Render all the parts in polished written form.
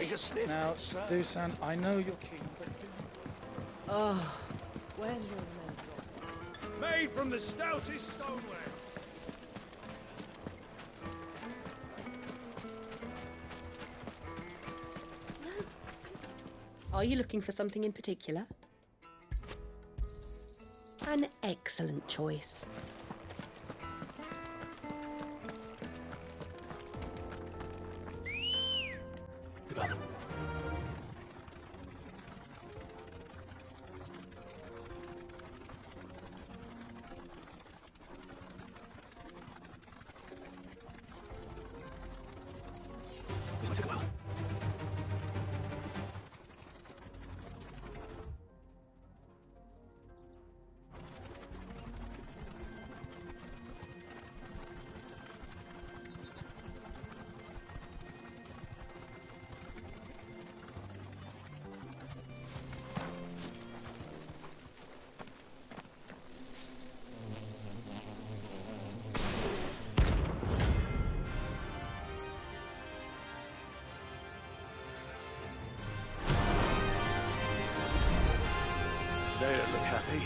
Take a sniff. Now, Dusan, I know you're keen, but... Oh, where did all the men drop? Made from the stoutest stoneware. Are you looking for something in particular? An excellent choice. This might take a while. They don't look happy.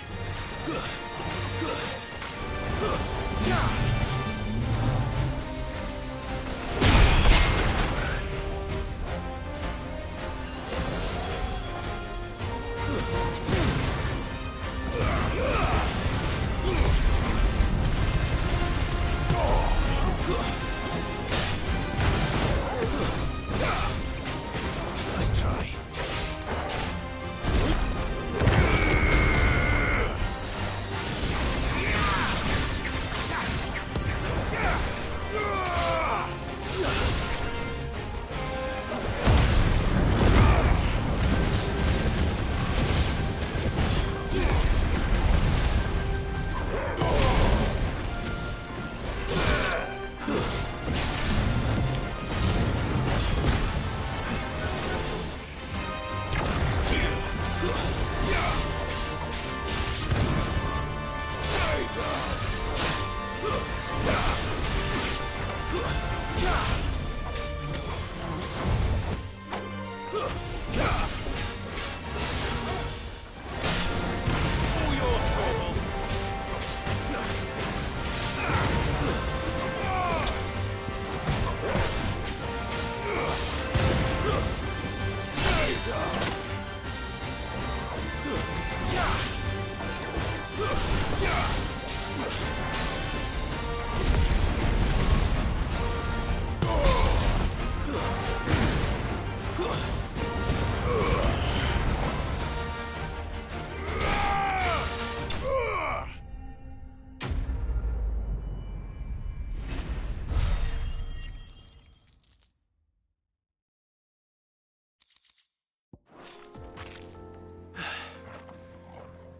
Nice try.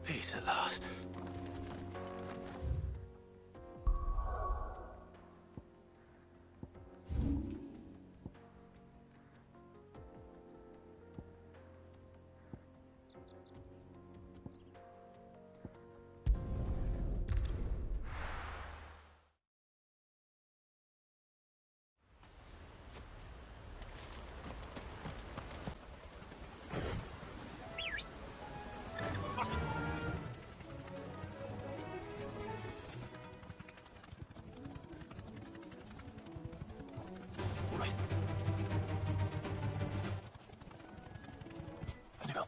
Peace at last. Right. Where'd you go?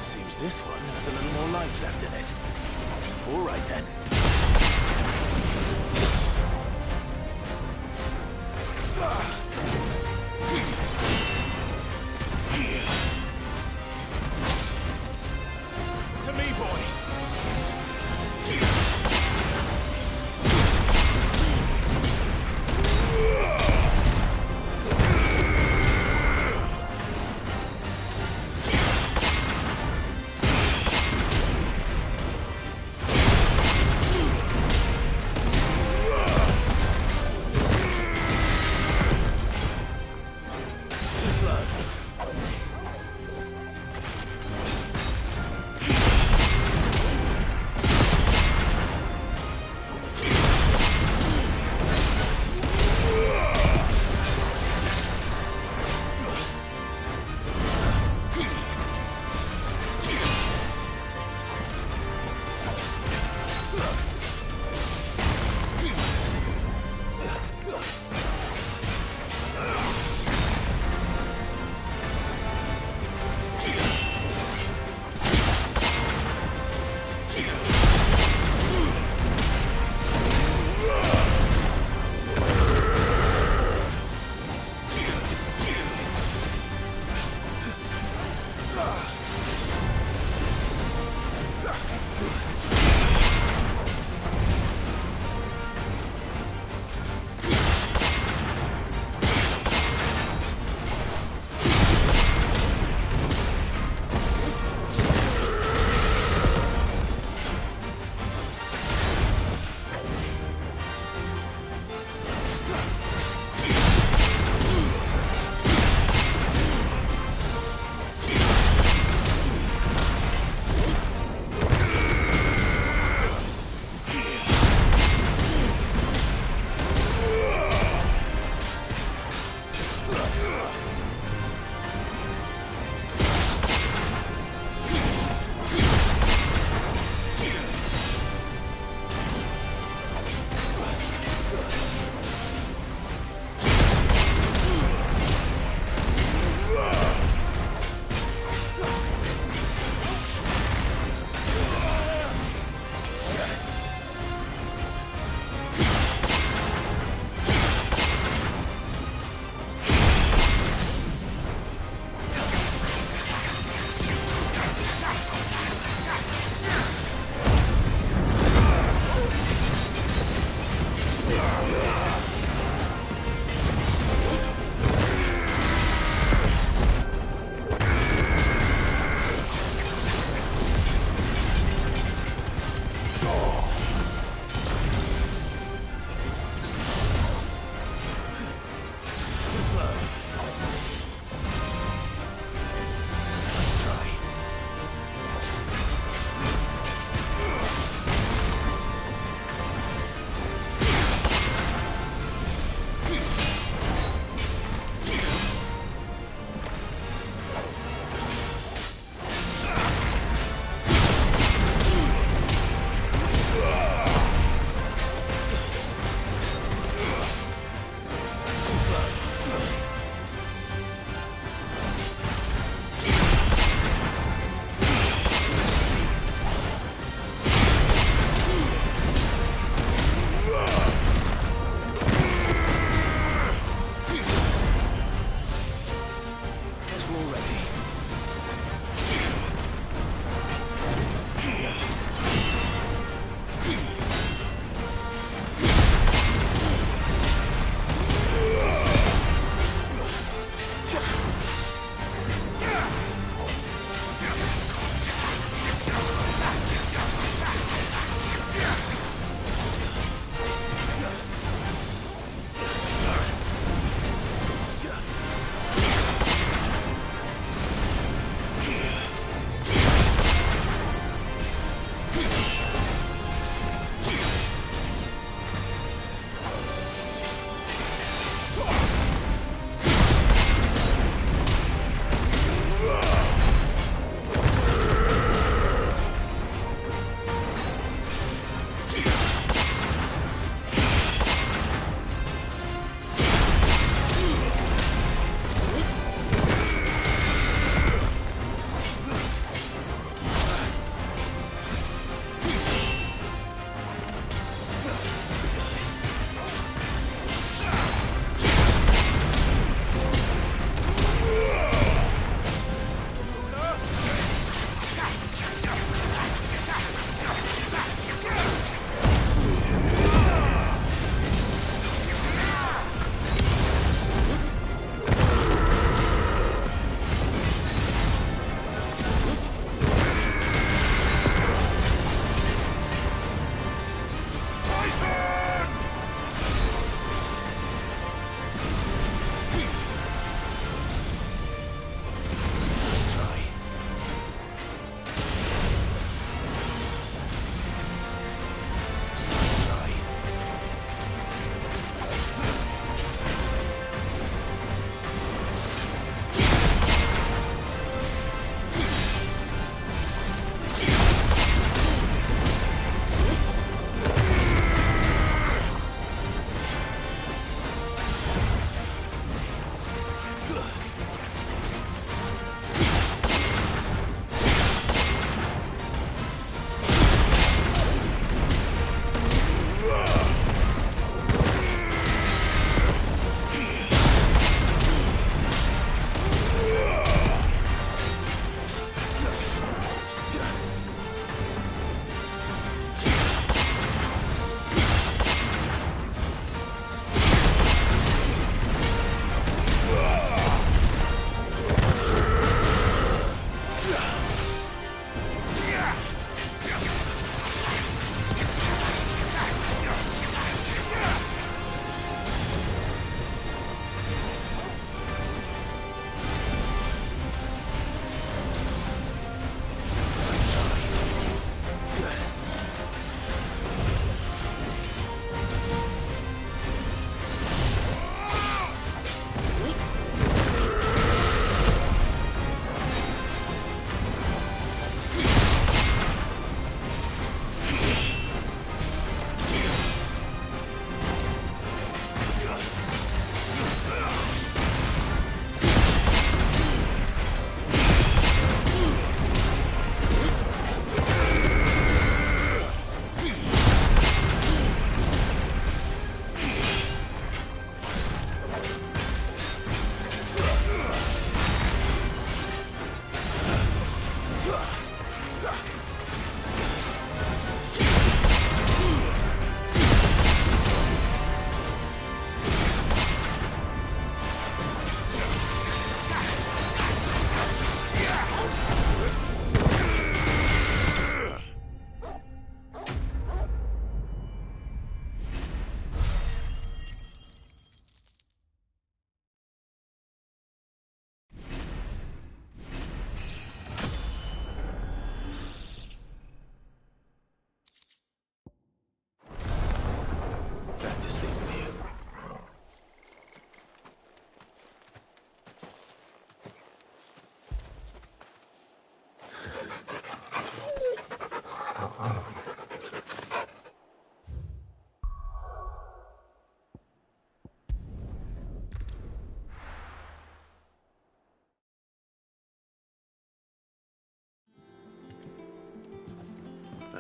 Seems this one has a little more life left in it. All right then. To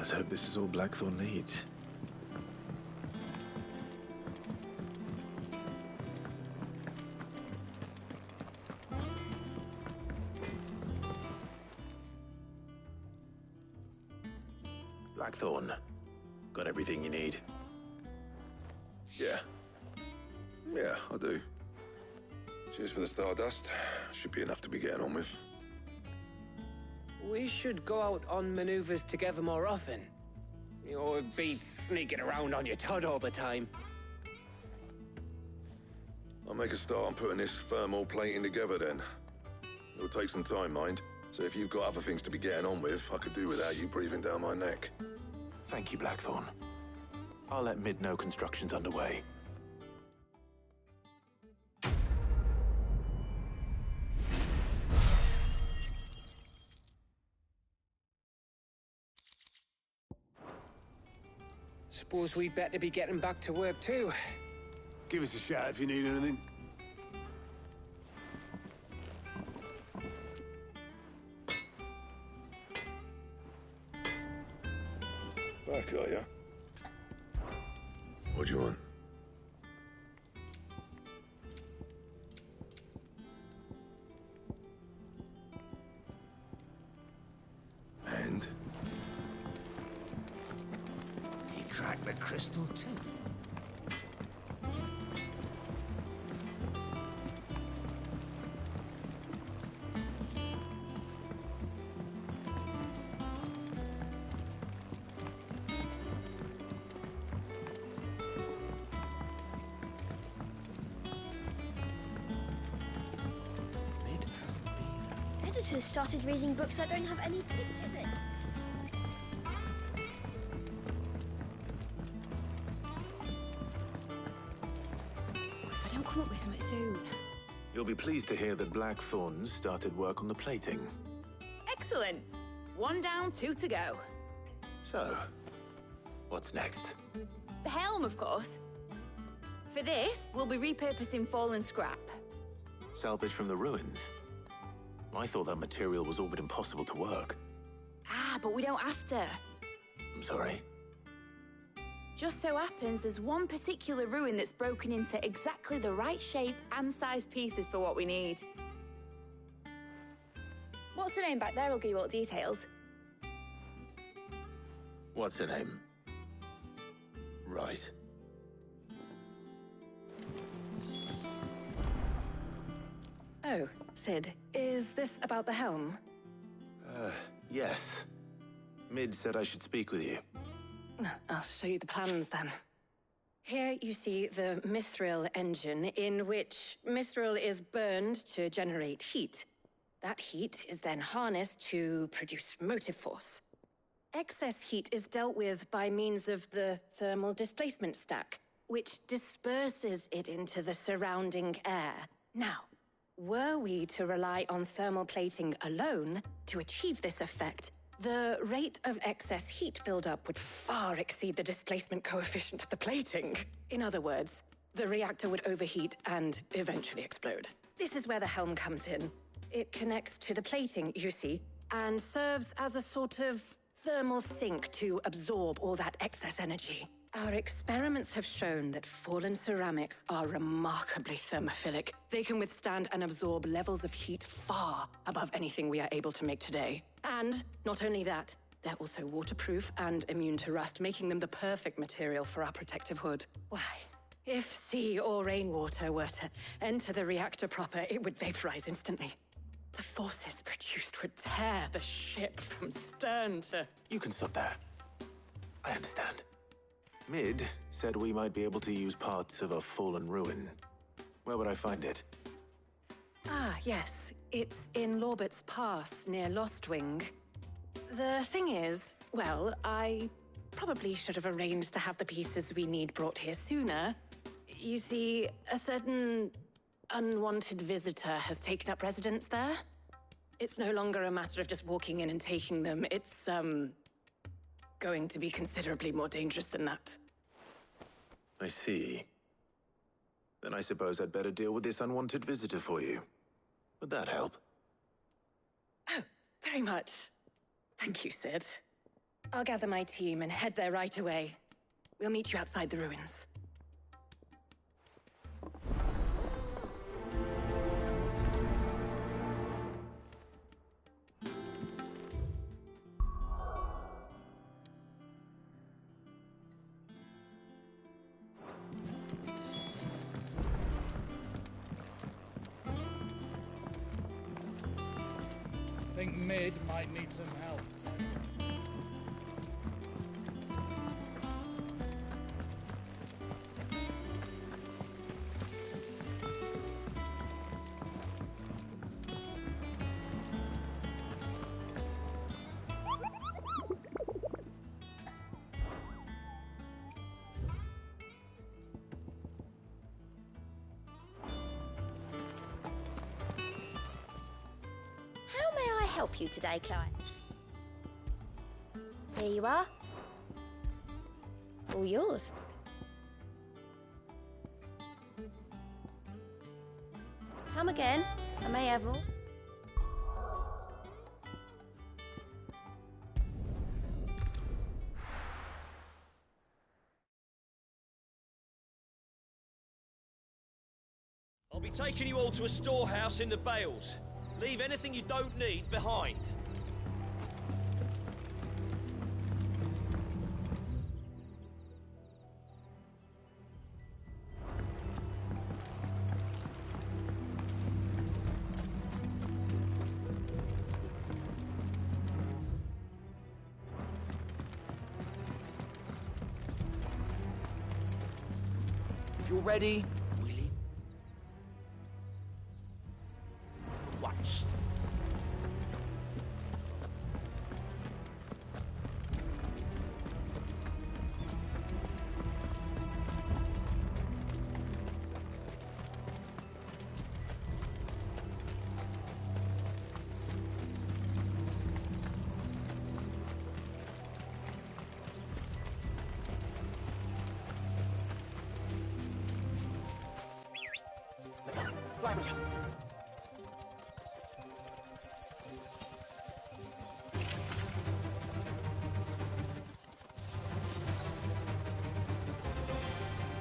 Let's hope this is all Blackthorn needs. Blackthorn, got everything you need? Yeah. Yeah, I do. Cheers for the Stardust. Should be enough to be getting on with. We should go out on maneuvers together more often. Or be sneaking around on your Todd all the time. I'll make a start on putting this thermal plating together then. It'll take some time, mind. So if you've got other things to be getting on with, I could do without you breathing down my neck. Thank you, Blackthorn. I'll let Mid know construction's underway. Suppose we'd better be getting back to work too. Give us a shout if you need anything. Back, are ya? What do you want? And? He cracked the crystal too. Editors started reading books that don't have any pictures in. If I don't come up with something soon. You'll be pleased to hear that Blackthorn's started work on the plating. Excellent. 1 down, 2 to go. So, what's next? The helm, of course. For this, we'll be repurposing fallen scrap. Salvage from the ruins? I thought that material was all but impossible to work. Ah, but we don't have to. I'm sorry. Just so happens there's one particular ruin that's broken into exactly the right shape and size pieces for what we need. What's the name back there? I'll give you all the details. What's her name? Right. Oh, Sid, is this about the helm? Yes. Mid said I should speak with you. I'll show you the plans then. Here you see the mithril engine, in which mithril is burned to generate heat. That heat is then harnessed to produce motive force. Excess heat is dealt with by means of the thermal displacement stack, which disperses it into the surrounding air. Now, were we to rely on thermal plating alone to achieve this effect, the rate of excess heat buildup would far exceed the displacement coefficient of the plating. In other words, the reactor would overheat and eventually explode. This is where the helm comes in. It connects to the plating, you see, and serves as a sort of thermal sink to absorb all that excess energy. Our experiments have shown that fallen ceramics are remarkably thermophilic. They can withstand and absorb levels of heat far above anything we are able to make today. And not only that, they're also waterproof and immune to rust, making them the perfect material for our protective hood. Why, if sea or rainwater were to enter the reactor proper, it would vaporize instantly. The forces produced would tear the ship from stern to... You can stop there. I understand. Mid said we might be able to use parts of a fallen ruin. Where would I find it? Ah, yes. It's in Lorbert's Pass, near Lostwing. The thing is, well, I probably should have arranged to have the pieces we need brought here sooner. You see, a certain unwanted visitor has taken up residence there. It's no longer a matter of just walking in and taking them. It's, going to be considerably more dangerous than that. I see. Then I suppose I'd better deal with this unwanted visitor for you. Would that help? Oh, very much. Thank you, Sid. I'll gather my team and head there right away. We'll meet you outside the ruins. I think Mid might need some help. How may I help you today, Clyde? Here you are. All yours. Come again. I may have all. I'll be taking you all to a storehouse in the Bales. Leave anything you don't need behind. If you're ready, we leave. Once. Fly with you.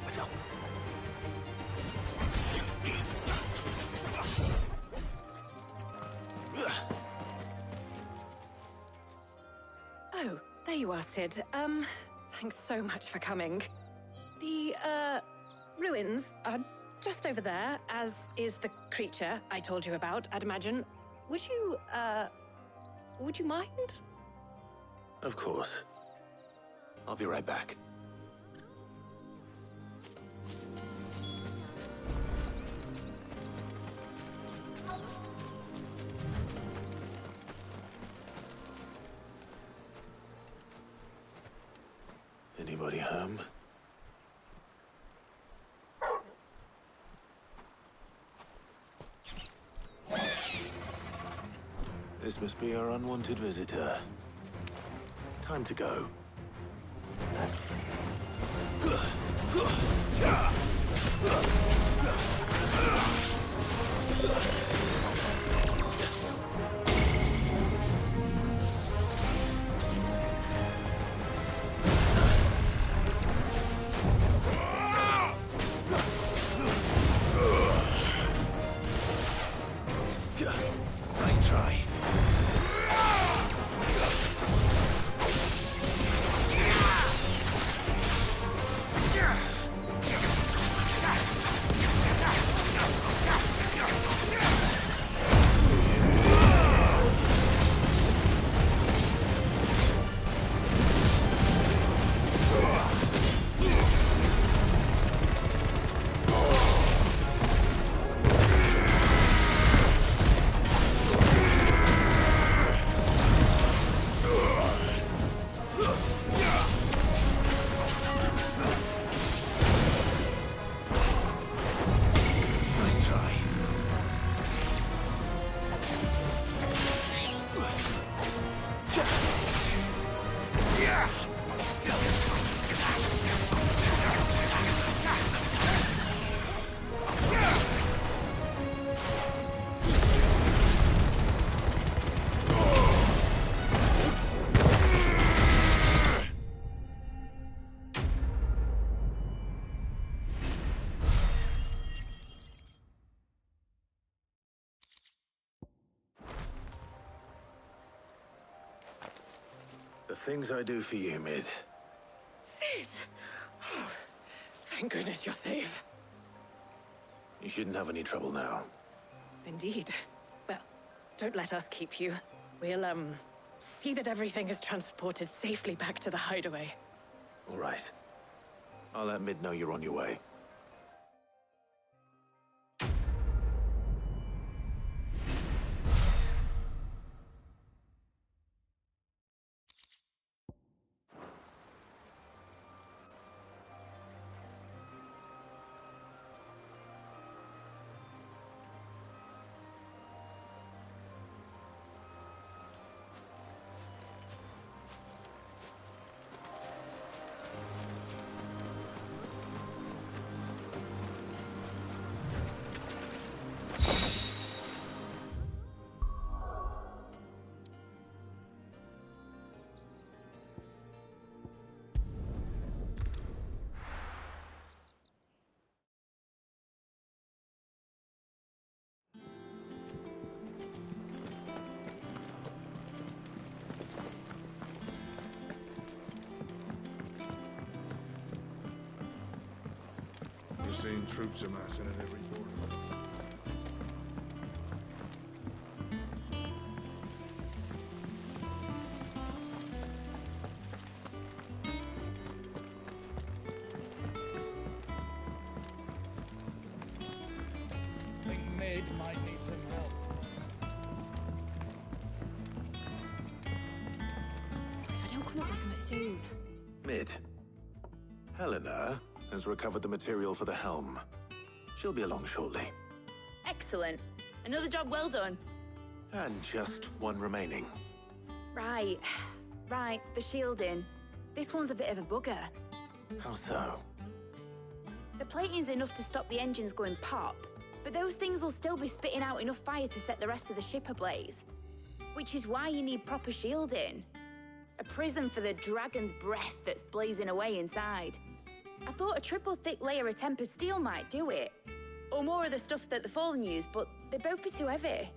Watch out. Oh, there you are, Sid. Thanks so much for coming. The, ruins are just over there, as is the creature I told you about, I'd imagine. Would you mind? Of course. I'll be right back. Anybody home? This must be our unwanted visitor. Time to go. Nice try. The things I do for you, Mid. Sid! Oh, thank goodness you're safe. You shouldn't have any trouble now. Indeed. Well, don't let us keep you. We'll, see that everything is transported safely back to the hideaway. All right. I'll let Mid know you're on your way. You're seeing troops amassing at every corner. I think Mid might need some help. If I don't come up with something soon. Mid. Helena has recovered the material for the helm. She'll be along shortly. Excellent. Another job well done. And just one remaining. Right. Right, the shielding. This one's a bit of a bugger. How so? The plating's enough to stop the engines going pop, but those things will still be spitting out enough fire to set the rest of the ship ablaze. Which is why you need proper shielding. A prison for the dragon's breath that's blazing away inside. I thought a triple thick layer of tempered steel might do it. Or more of the stuff that the Fallen use, but they'd both be too heavy.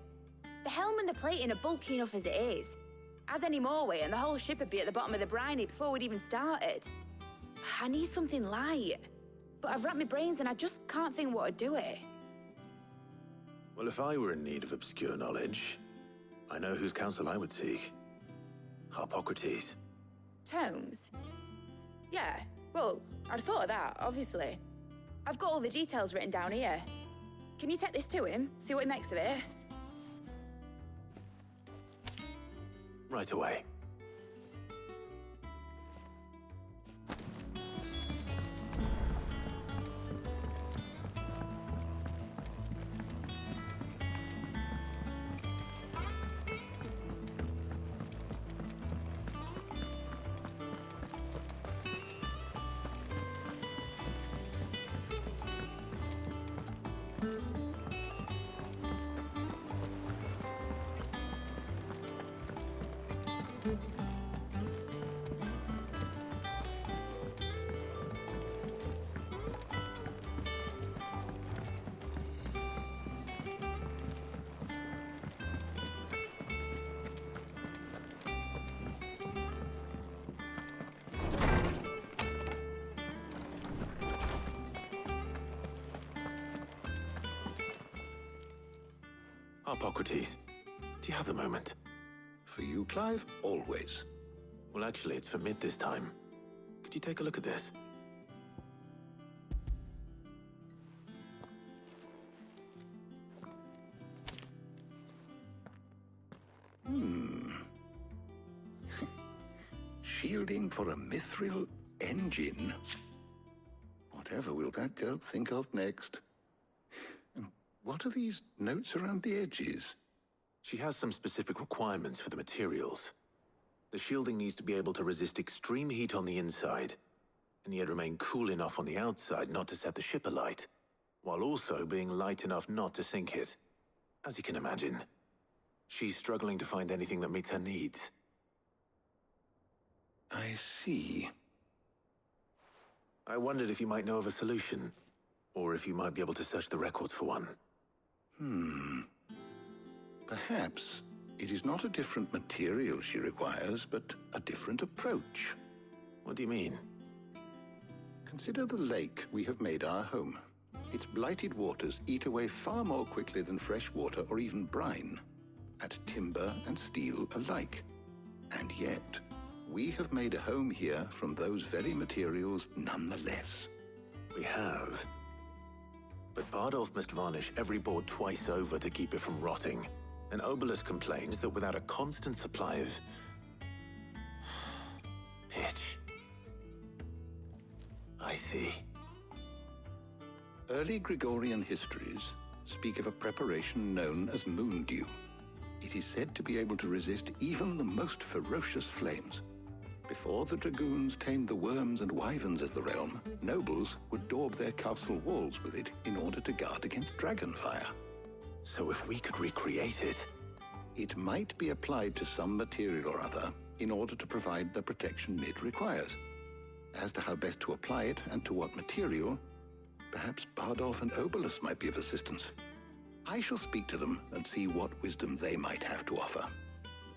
The helm and the plating are bulky enough as it is. Add any more weight and the whole ship would be at the bottom of the briny before we'd even started. I need something light. But I've racked my brains and I just can't think what would do it. Well, if I were in need of obscure knowledge, I know whose counsel I would seek. Harpocrates. Tomes? Yeah, well, I'd thought of that, obviously. I've got all the details written down here. Can you take this to him, see what he makes of it? Right away. Harpocrates, do you have the moment? For you, Clive? Always. Well, actually, it's for Mid this time. Could you take a look at this? Shielding for a mithril engine? Whatever will that girl think of next? And what are these notes around the edges? She has some specific requirements for the materials. The shielding needs to be able to resist extreme heat on the inside, and yet remain cool enough on the outside not to set the ship alight, while also being light enough not to sink it. As you can imagine, she's struggling to find anything that meets her needs. I see. I wondered if you might know of a solution, or if you might be able to search the records for one. Perhaps. It is not a different material she requires, but a different approach. What do you mean? Consider the lake we have made our home. Its blighted waters eat away far more quickly than fresh water or even brine, at timber and steel alike. And yet, we have made a home here from those very materials nonetheless. We have. But Bardolph must varnish every board twice over to keep it from rotting. And Obelus complains that without a constant supply of pitch. I see. Early Gregorian histories speak of a preparation known as moon dew. It is said to be able to resist even the most ferocious flames. Before the dragoons tamed the worms and wyverns of the realm, nobles would daub their castle walls with it in order to guard against dragonfire. So if we could recreate it... It might be applied to some material or other in order to provide the protection it requires. As to how best to apply it and to what material, perhaps Bardolph and Obelus might be of assistance. I shall speak to them and see what wisdom they might have to offer.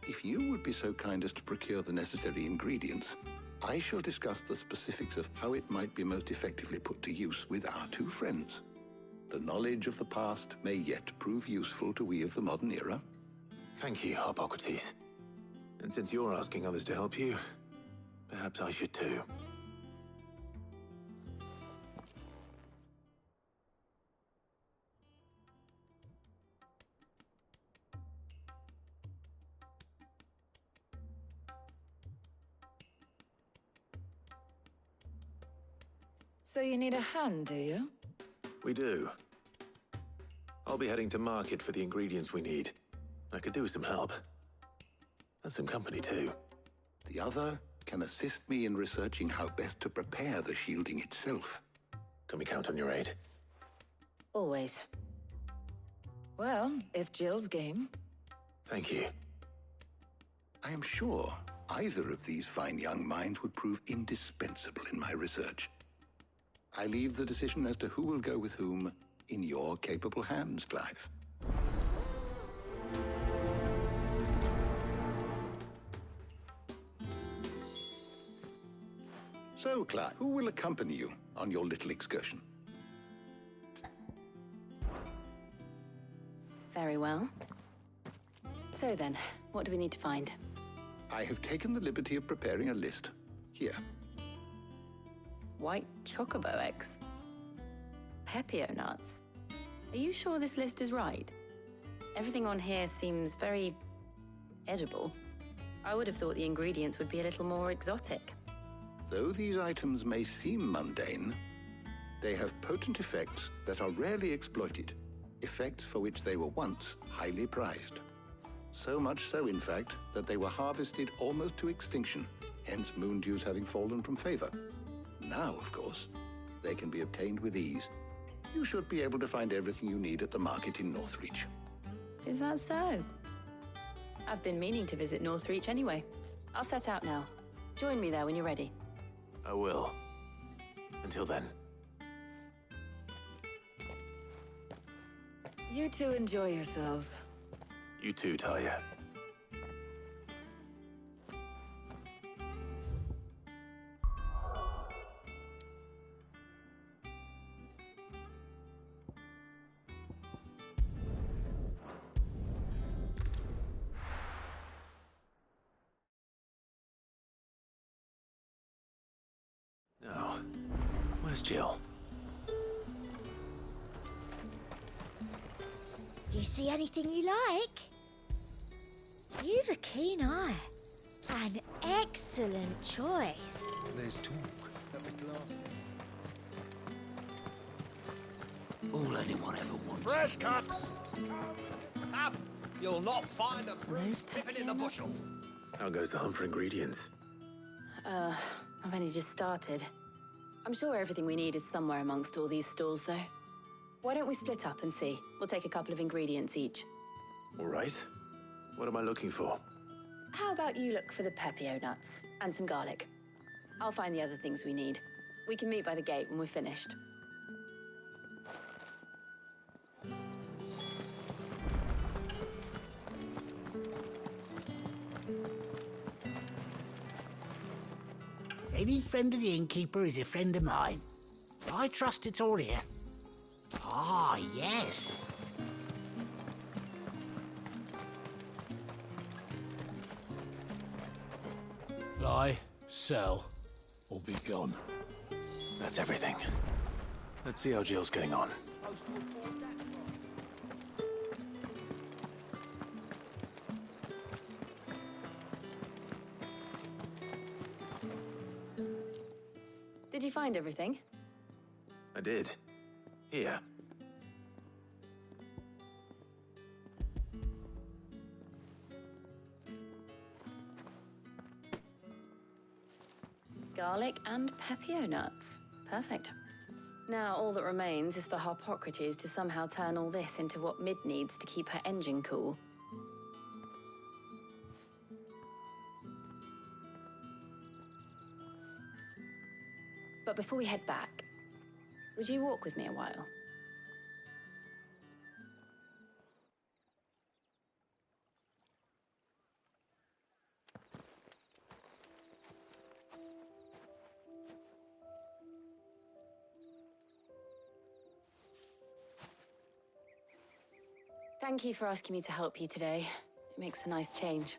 If you would be so kind as to procure the necessary ingredients, I shall discuss the specifics of how it might be most effectively put to use with our two friends. The knowledge of the past may yet prove useful to we of the modern era. Thank you, Hippocrates. And since you're asking others to help you, perhaps I should too. So you need a hand, do you? We do. I'll be heading to market for the ingredients we need. I could do with some help. And some company, too. The other can assist me in researching how best to prepare the shielding itself. Can we count on your aid? Always. Well, if Jill's game. Thank you. I am sure either of these fine young minds would prove indispensable in my research. I leave the decision as to who will go with whom in your capable hands, Clive. So, Clive, who will accompany you on your little excursion? Very well. So then, what do we need to find? I have taken the liberty of preparing a list. Here. White chocobo eggs. Pepio nuts. Are you sure this list is right? Everything on here seems very edible. I would have thought the ingredients would be a little more exotic. Though these items may seem mundane, they have potent effects that are rarely exploited, effects for which they were once highly prized. So much so, in fact, that they were harvested almost to extinction, hence moon dews having fallen from favor. Now, of course, they can be obtained with ease. You should be able to find everything you need at the market in Northreach. Is that so? I've been meaning to visit Northreach anyway. I'll set out now. Join me there when you're ready. I will. Until then. You two enjoy yourselves. You too, Talia. Now, where's Jill? Do you see anything you like? You've a keen eye. An excellent choice. There's talk that the glass... All anyone ever wants... Fresh cuts! Up! You'll not find a broom pippin in the bushel. How goes the hunt for ingredients? I've only just started. I'm sure everything we need is somewhere amongst all these stalls, though. Why don't we split up and see? We'll take a couple of ingredients each. All right. What am I looking for? How about you look for the pepio nuts and some garlic? I'll find the other things we need. We can meet by the gate when we're finished. Any friend of the innkeeper is a friend of mine. I trust it's all here. Ah, yes. Buy, sell, or be gone. That's everything. Let's see how Jill's getting on. Did you find everything? I did. Here. Garlic and pepio nuts. Perfect. Now all that remains is for Harpocrates to somehow turn all this into what Mid needs to keep her engine cool. But before we head back, would you walk with me a while? Thank you for asking me to help you today. It makes a nice change.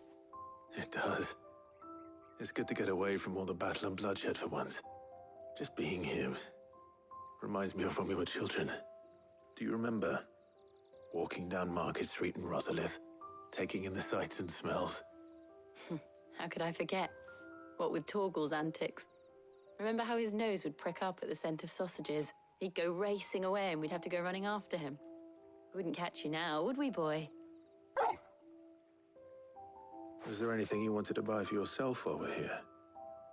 It does. It's good to get away from all the battle and bloodshed for once. Just being here reminds me of when we were children. Do you remember? Walking down Market Street in Rosalith, taking in the sights and smells. How could I forget? What with Torgal's antics. Remember how his nose would prick up at the scent of sausages? He'd go racing away and we'd have to go running after him. We wouldn't catch you now, would we, boy? Was there anything you wanted to buy for yourself while we're here?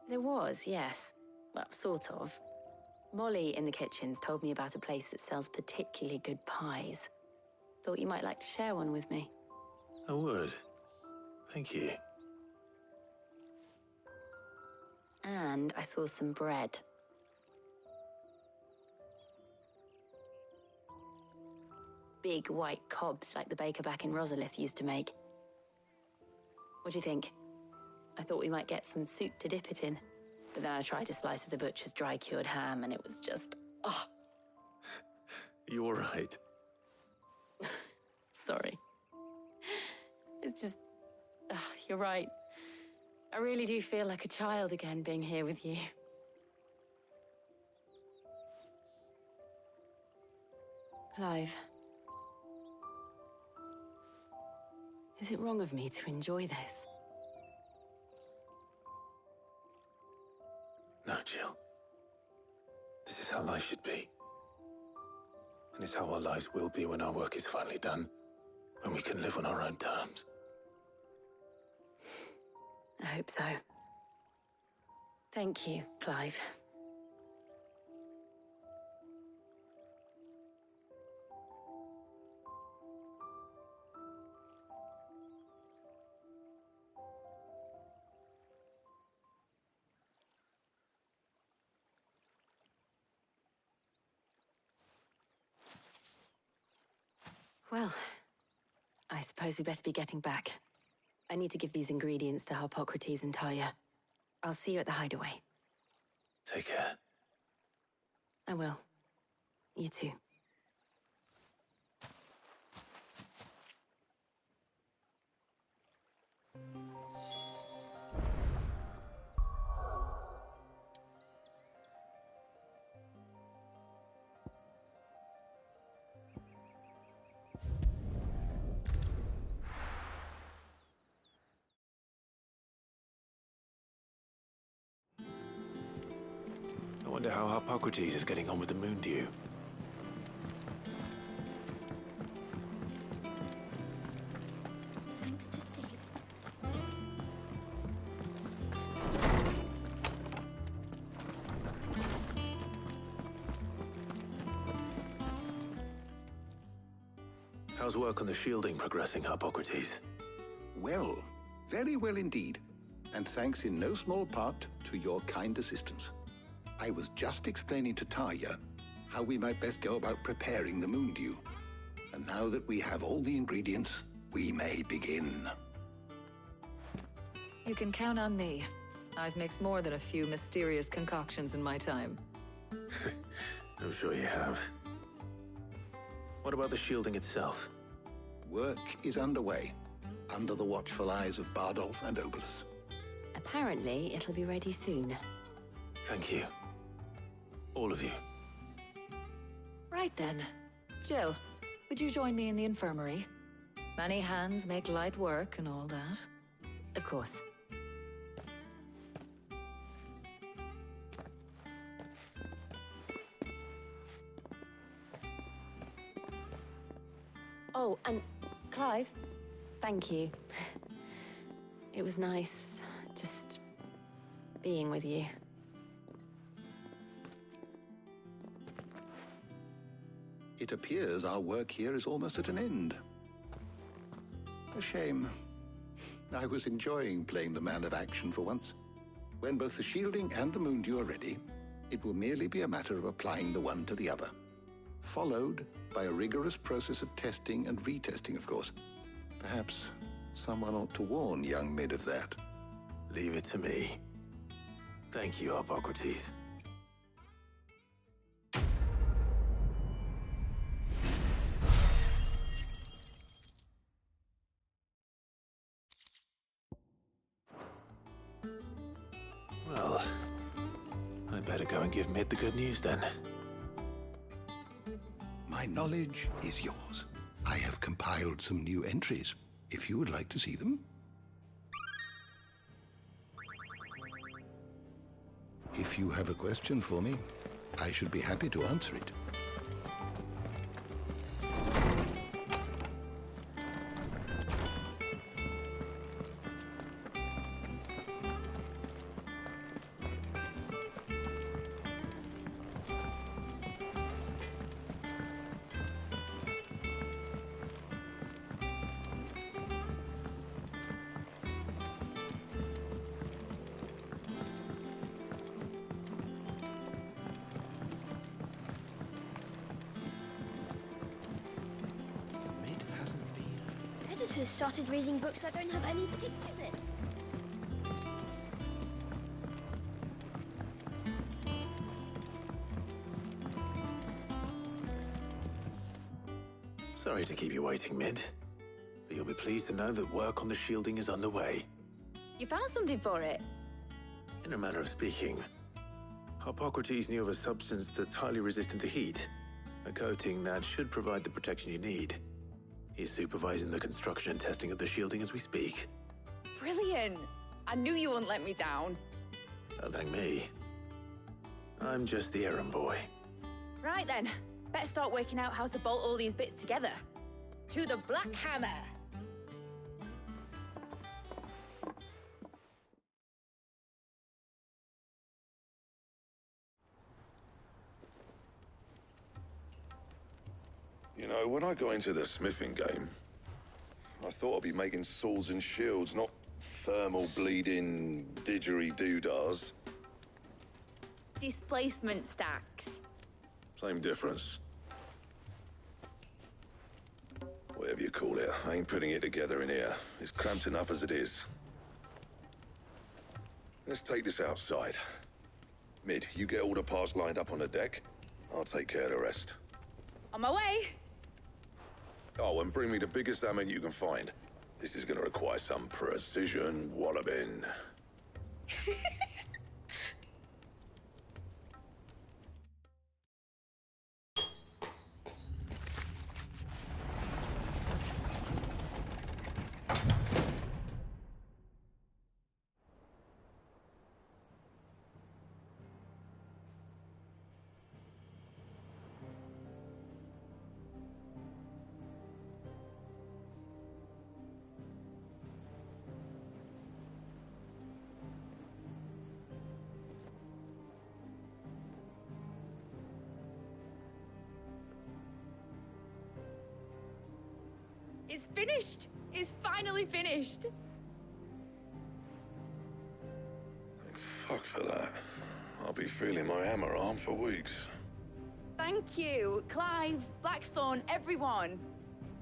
There was, yes. Well, sort of. Molly in the kitchens told me about a place that sells particularly good pies. Thought you might like to share one with me. I would. Thank you. And I saw some bread. Big white cobs like the baker back in Rosalith used to make. What do you think? I thought we might get some soup to dip it in. But then I tried a slice of the butcher's dry-cured ham and it was just... ah! You all right? Sorry. It's just... you're right. I really do feel like a child again being here with you. Clive. Is it wrong of me to enjoy this? No, Jill. This is how life should be. And it's how our lives will be when our work is finally done. When we can live on our own terms. I hope so. Thank you, Clive. Well, I suppose we better be getting back. I need to give these ingredients to Harpocrates and Talia. I'll see you at the hideaway. Take care. I will. You too. I wonder how Harpocrates is getting on with the moon dew. Thanks to Sid. How's work on the shielding progressing, Harpocrates? Well, very well indeed. And thanks in no small part to your kind assistance. I was just explaining to Talia how we might best go about preparing the moon dew. And now that we have all the ingredients, we may begin. You can count on me. I've mixed more than a few mysterious concoctions in my time. I'm sure you have. What about the shielding itself? Work is underway, under the watchful eyes of Bardolph and Obolus. Apparently, it'll be ready soon. Thank you. All of you. Right then. Jill, would you join me in the infirmary? Many hands make light work and all that. Of course. Oh, and Clive, thank you. It was nice just being with you. It appears our work here is almost at an end. A shame. I was enjoying playing the man of action for once. When both the shielding and the moondew are ready, it will merely be a matter of applying the one to the other. Followed by a rigorous process of testing and retesting, of course. Perhaps someone ought to warn young Mid of that. Leave it to me. Thank you, Hippocrates. Well, I better go and give Mid the good news then. My knowledge is yours. I have compiled some new entries, if you would like to see them. If you have a question for me, I should be happy to answer it. Editors started reading books that don't have any pictures in. Sorry to keep you waiting, Mid, but you'll be pleased to know that work on the shielding is underway. You found something for it? In a manner of speaking, Hippocrates knew of a substance that's highly resistant to heat, a coating that should provide the protection you need. He's supervising the construction and testing of the shielding as we speak. Brilliant! I knew you wouldn't let me down. Don't thank me. I'm just the errand boy. Right then, better start working out how to bolt all these bits together. To the Black Hammer! You know, when I got into the smithing game, I thought I'd be making swords and shields, not thermal bleeding didgeridoo-dahs. Displacement stacks. Same difference. Whatever you call it, I ain't putting it together in here. It's cramped enough as it is. Let's take this outside. Mid, you get all the parts lined up on the deck. I'll take care of the rest. On my way! Oh, and bring me the biggest hammer you can find. This is gonna require some precision walloping. It's finished! It's finally finished! Thank fuck for that. I'll be feeling my hammer arm for weeks. Thank you, Clive, Blackthorn, everyone.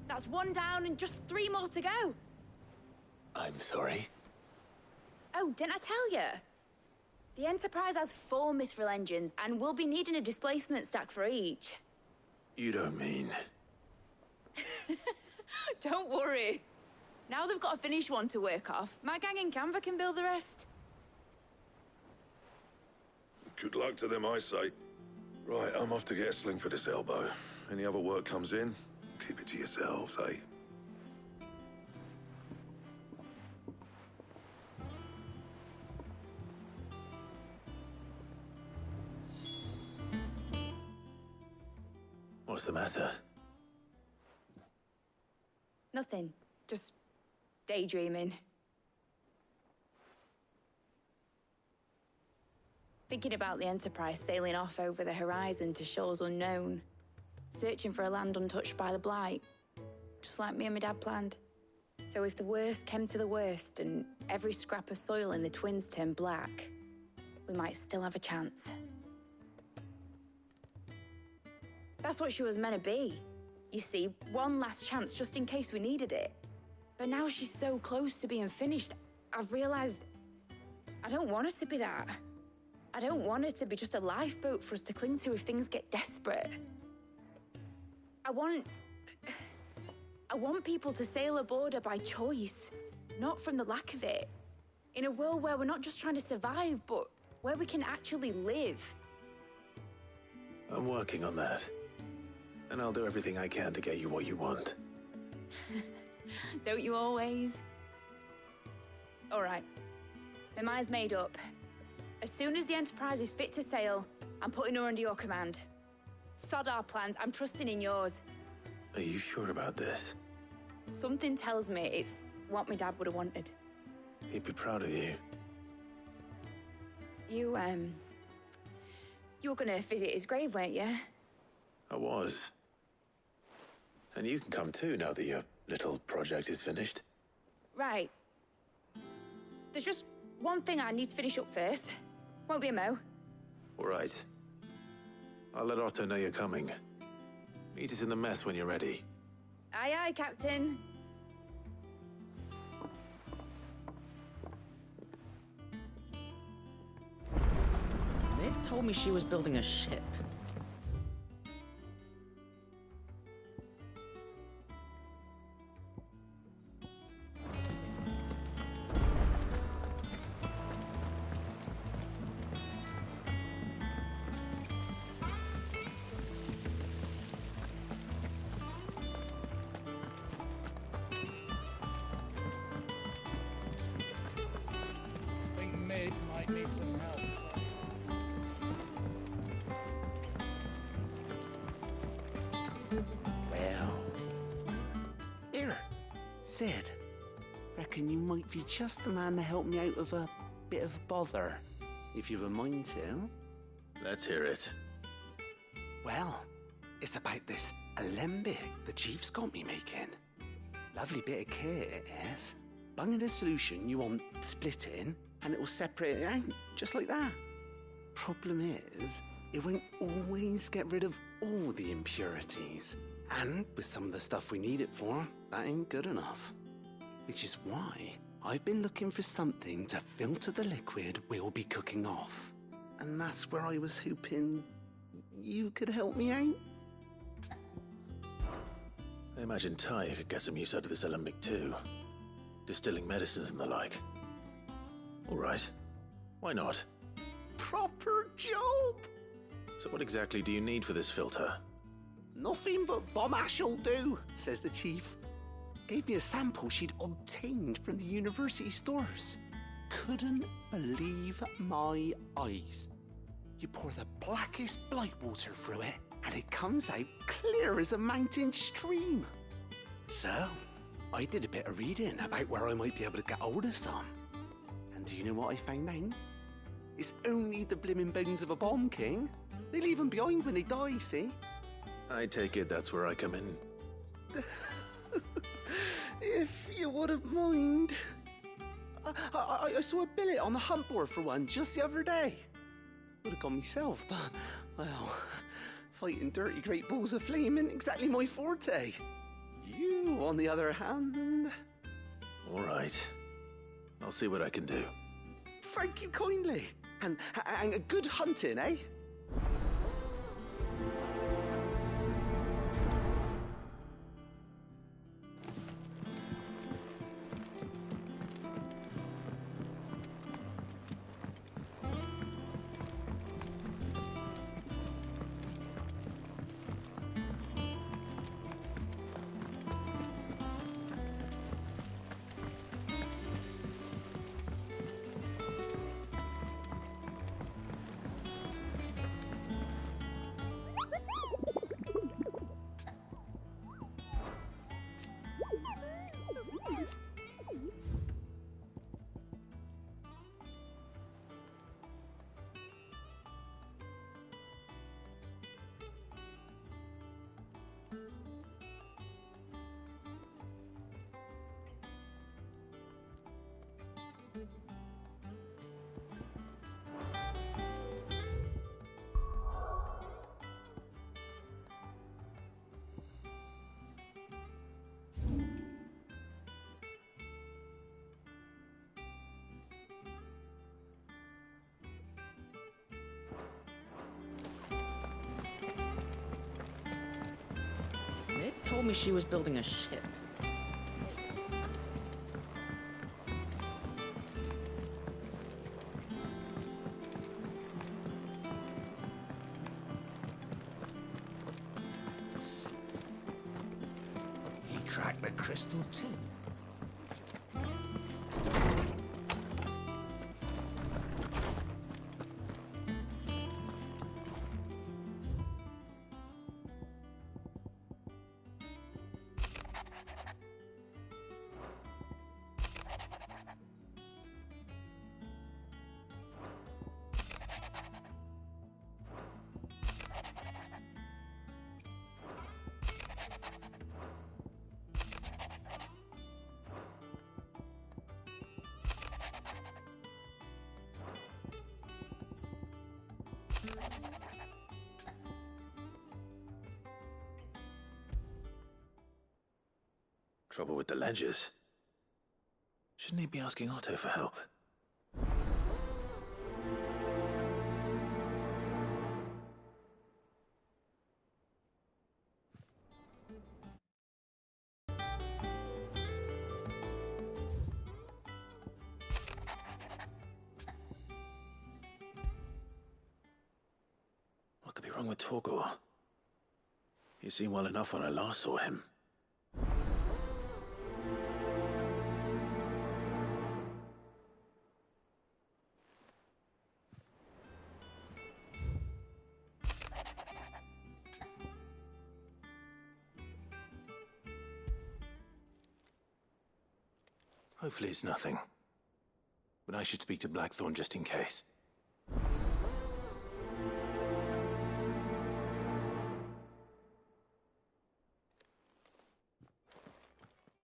That's one down and just 3 more to go. I'm sorry. Oh, didn't I tell you? The Enterprise has 4 mithril engines, and we'll be needing a displacement stack for each. You don't mean... Don't worry. Now they've got a finished one to work off, my gang in Canva can build the rest. Good luck to them, I say. Right, I'm off to get a sling for this elbow. Any other work comes in, keep it to yourselves, eh? What's the matter? Nothing. Just daydreaming. Thinking about the Enterprise sailing off over the horizon to shores unknown, searching for a land untouched by the Blight, just like me and my dad planned. So if the worst came to the worst and every scrap of soil in the Twins turned black, we might still have a chance. That's what she was meant to be. You see, one last chance just in case we needed it. But now she's so close to being finished, I've realized I don't want her to be that. I don't want her to be just a lifeboat for us to cling to if things get desperate. I want people to sail aboard her by choice, not from the lack of it. In a world where we're not just trying to survive, but where we can actually live. I'm working on that. And I'll do everything I can to get you what you want. Don't you always? All right. My mind's made up. As soon as the Enterprise is fit to sail, I'm putting her under your command. Sod our plans, I'm trusting in yours. Are you sure about this? Something tells me it's what my dad would have wanted. He'd be proud of you. You were gonna visit his grave, weren't you? I was. And you can come too now that your little project is finished. Right. There's just one thing I need to finish up first. Won't be a mo. All right. I'll let Otto know you're coming. Meet us in the mess when you're ready. Aye, aye, Captain. Nick told me she was building a ship. Might need some help. Well. Here, Sid. Reckon you might be just the man to help me out of a bit of bother, if you've a mind to. Let's hear it. Well, it's about this alembic the Chief's got me making. Lovely bit of kit it is. Bung in a solution you want splitting, and it will separate it out, just like that. Problem is, it won't always get rid of all the impurities. And with some of the stuff we need it for, that ain't good enough. Which is why I've been looking for something to filter the liquid we'll be cooking off. And that's where I was hoping you could help me out. I imagine Ty could get some use out of this alembic too. Distilling medicines and the like. All right. Why not? Proper job! So what exactly do you need for this filter? Nothing but bomb ash'll do, says the Chief. Gave me a sample she'd obtained from the university stores. Couldn't believe my eyes. You pour the blackest blight water through it, and it comes out clear as a mountain stream. So, I did a bit of reading about where I might be able to get hold of some. And do you know what I found out? It's only the blimmin' bones of a bomb king. They leave them behind when they die, see? I take it that's where I come in. If you wouldn't mind. I saw a billet on the hunt board for one just the other day. Would have gone myself, but, well, fighting dirty great balls of flame isn't exactly my forte. You, on the other hand... All right. I'll see what I can do. Thank you kindly. And good hunting, eh? Nick told me she was building a ship. He cracked the crystal too. Trouble with the ledgers. Shouldn't he be asking Otto for help? What could be wrong with Torgor? He seemed well enough when I last saw him. Hopefully it's nothing. But I should speak to Blackthorn just in case.